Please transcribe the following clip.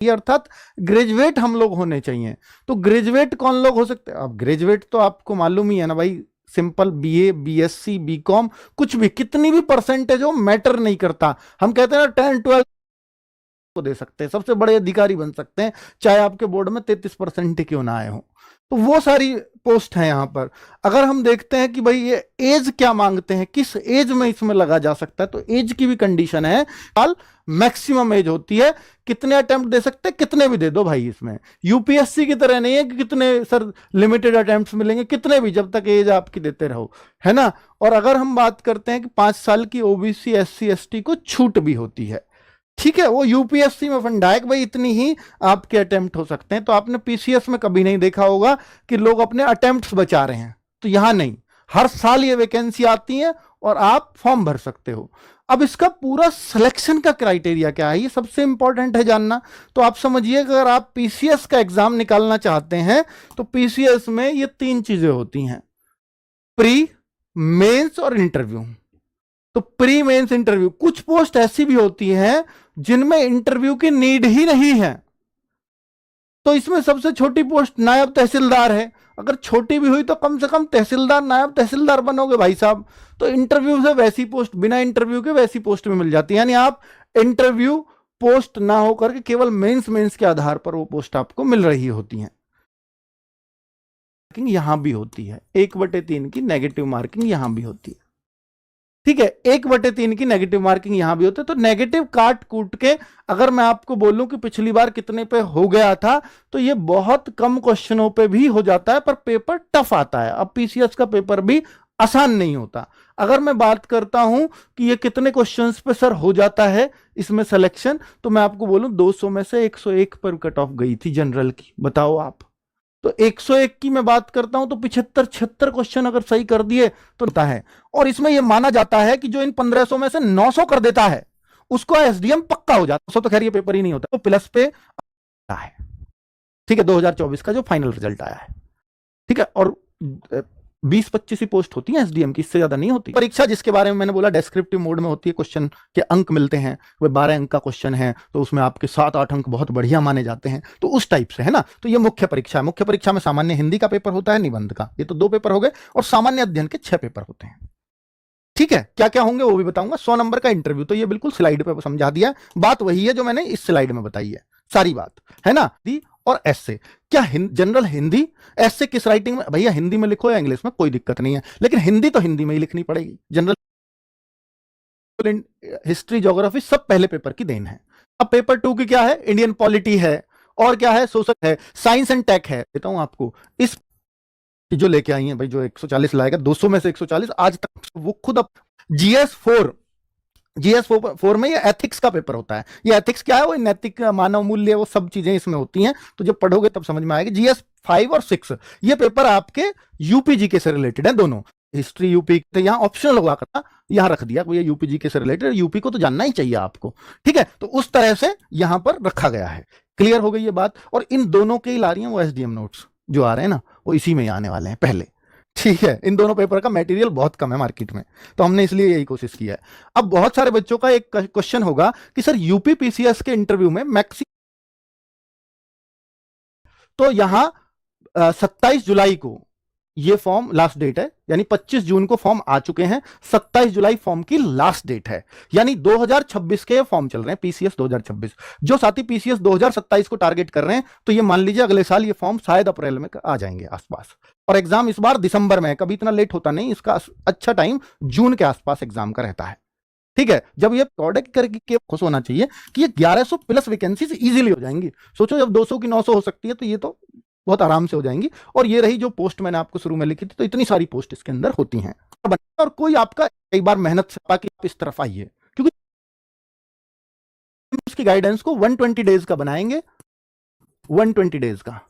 अर्थात ग्रेजुएट हम लोग होने चाहिए। तो ग्रेजुएट कौन लोग हो सकते हैं? अब ग्रेजुएट तो आपको मालूम ही है ना भाई, सिंपल बीए, बीएससी, बीकॉम, कुछ भी, कितनी भी परसेंटेज हो मैटर नहीं करता। हम कहते हैं ना 10-12 को दे सकते हैं, सबसे बड़े अधिकारी बन सकते हैं, चाहे आपके बोर्ड में 33% क्यों ना आए हो। तो वो सारी पोस्ट है यहाँ पर। अगर हम देखते हैं कि भाई ये एज क्या मांगते हैं, किस एज में इसमें लगा जा सकता है, तो एज की भी कंडीशन है। साल मैक्सिमम एज होती है, कितने अटेम्प्ट दे सकते हैं, कितने भी दे दो भाई। इसमें यूपीएससी की तरह नहीं है कि कितने सर लिमिटेड अटेम्प्ट्स मिलेंगे, कितने भी, जब तक एज आपकी देते रहो, है ना। और अगर हम बात करते हैं कि 5 साल की ओबीसी, एससी, एसटी को छूट भी होती है, ठीक है, वो यूपीएससी में फंडा है कि भाई इतनी ही आपके अटेम्प्ट हो सकते हैं। तो आपने पीसीएस में कभी नहीं देखा होगा कि लोग अपने अटेम्प्ट्स बचा रहे हैं, तो यहां नहीं, हर साल ये वैकेंसी आती है और आप फॉर्म भर सकते हो। अब इसका पूरा सिलेक्शन का क्राइटेरिया क्या है, ये सबसे इंपॉर्टेंट है जानना। तो आप समझिए अगर आप पीसीएस का एग्जाम निकालना चाहते हैं तो पीसीएस में ये 3 चीजें होती हैं, प्री, मेंस और इंटरव्यू। तो प्री मेंस इंटरव्यू, कुछ पोस्ट ऐसी भी होती हैं जिनमें इंटरव्यू की नीड ही नहीं है। तो इसमें सबसे छोटी पोस्ट नायब तहसीलदार है, अगर छोटी भी हुई तो कम से कम तहसीलदार, नायब तहसीलदार बनोगे भाई साहब। तो इंटरव्यू से वैसी पोस्ट, बिना इंटरव्यू के वैसी पोस्ट में मिल जाती है, यानी आप इंटरव्यू पोस्ट ना होकर के केवल मेंस के आधार पर वो पोस्ट आपको मिल रही होती है। यहां भी होती है 1/3 की नेगेटिव मार्किंग, यहां भी होती है, ठीक है। 1/3 की नेगेटिव मार्किंग यहां भी होती है। तो नेगेटिव काट कूट के अगर मैं आपको बोलूं कि पिछली बार कितने पे हो गया था, तो ये बहुत कम क्वेश्चनों पे भी हो जाता है, पर पेपर टफ आता है। अब पीसीएस का पेपर भी आसान नहीं होता। अगर मैं बात करता हूं कि ये कितने क्वेश्चंस पे सर हो जाता है इसमें सिलेक्शन, तो मैं आपको बोलूं 200 में से 101 पर कट ऑफ गई थी जनरल की, बताओ आप। तो 101 की मैं बात करता हूं तो 75-76 क्वेश्चन अगर सही कर दिए तो होता है। और इसमें यह माना जाता है कि जो इन 1500 में से 900 कर देता है उसको एसडीएम पक्का हो जाता है। तो खैर ये पेपर ही नहीं होता, तो प्लस पे है, ठीक है, 2024 का जो फाइनल रिजल्ट आया है, ठीक है। और 20-25 ही पोस्ट होती है एसडीएम की, इससे ज्यादा नहीं होती। परीक्षा जिसके बारे में मैंने बोला डेस्क्रिप्टिव मोड में होती है, क्वेश्चन के अंक मिलते हैं, वो 12 अंक का क्वेश्चन है, तो उसमें आपके 7-8 अंक बहुत बढ़िया माने जाते हैं, तो उस टाइप से है ना। तो ये मुख्य परीक्षा है। मुख्य परीक्षा में सामान्य हिंदी का पेपर होता है, निबंध का, ये तो 2 पेपर हो गए, और सामान्य अध्ययन के 6 पेपर होते हैं, ठीक है। क्या क्या होंगे वो भी बताऊंगा। 100 नंबर का इंटरव्यू, तो ये बिल्कुल स्लाइड पे समझा दिया, बात वही है जो मैंने इस स्लाइड में बताई है, सारी बात है ना। दी और एससे, क्या जनरल हिंदी, एससे किस राइटिंग में, भैया हिंदी में लिखो या इंग्लिश में, कोई दिक्कत नहीं है, लेकिन हिंदी तो हिंदी में ही लिखनी पड़ेगी। जनरल, हिस्ट्री, ज्योग्राफी सब पहले पेपर की देन है। अब पेपर 2 की क्या है, इंडियन पॉलिटी है, और क्या है, सोशल है, साइंस एंड टेक है। देता हूं आपको इस जो लेके आई है भाई, जो 140 लाएगा, 200 में से 140 आज तक, वो खुद अब जीएस 4 में ये एथिक्स का पेपर होता है। ये एथिक्स क्या है, वो नैतिक, मानव मूल्य, वो सब चीजें इसमें होती हैं, तो जब पढ़ोगे तब समझ में आएगा। जीएस 5 और 6 ये पेपर आपके यूपीजीके से रिलेटेड है दोनों। हिस्ट्री यूपी, तो यहां ऑप्शनल हुआ करता, यहां रख दिया ये यूपीजीके से रिलेटेड, यूपी को तो जानना ही चाहिए आपको, ठीक है। तो उस तरह से यहां पर रखा गया है। क्लियर हो गई ये बात। और इन दोनों के ही ला रही है वो एसडीएम नोट्स जो आ रहे हैं ना, वो इसी में आने वाले हैं पहले, ठीक है। इन दोनों पेपर का मटेरियल बहुत कम है मार्केट में, तो हमने इसलिए यही कोशिश की है। अब बहुत सारे बच्चों का एक क्वेश्चन होगा कि सर यूपी पीसीएस के इंटरव्यू में मैक्सिमम, तो यहां 27 जुलाई को ये फॉर्म लास्ट डेट है, यानी 25 जून को फॉर्म आ चुके हैं, 27 जुलाई फॉर्म की लास्ट डेट है, यानी 2026 के फॉर्म चल रहे हैं, पीसीएस 2026। जो साथी पीसीएस 2027 को टारगेट कर रहे हैं, तो ये मान लीजिए अगले साल ये फॉर्म शायद अप्रैल में आ जाएंगे आसपास, और एग्जाम इस बार दिसंबर में है, कभी इतना लेट होता नहीं, इसका अच्छा टाइम जून के आसपास एग्जाम का रहता है, ठीक है। जब ये प्रोडक्ट करके खुश होना चाहिए कि ये 1100 प्लस वैकेंसीज इजीली हो जाएंगी। सोचो जब 200 की 900 हो सकती है, तो ये तो बहुत आराम से हो जाएंगी। और ये रही जो पोस्ट मैंने आपको शुरू में लिखी थी, तो इतनी सारी पोस्ट इसके अंदर होती हैं, और कोई आपका कई बार मेहनत से आप इस तरफ आइए, क्योंकि उसकी गाइडेंस को 120 डेज का बनाएंगे, 120 डेज का,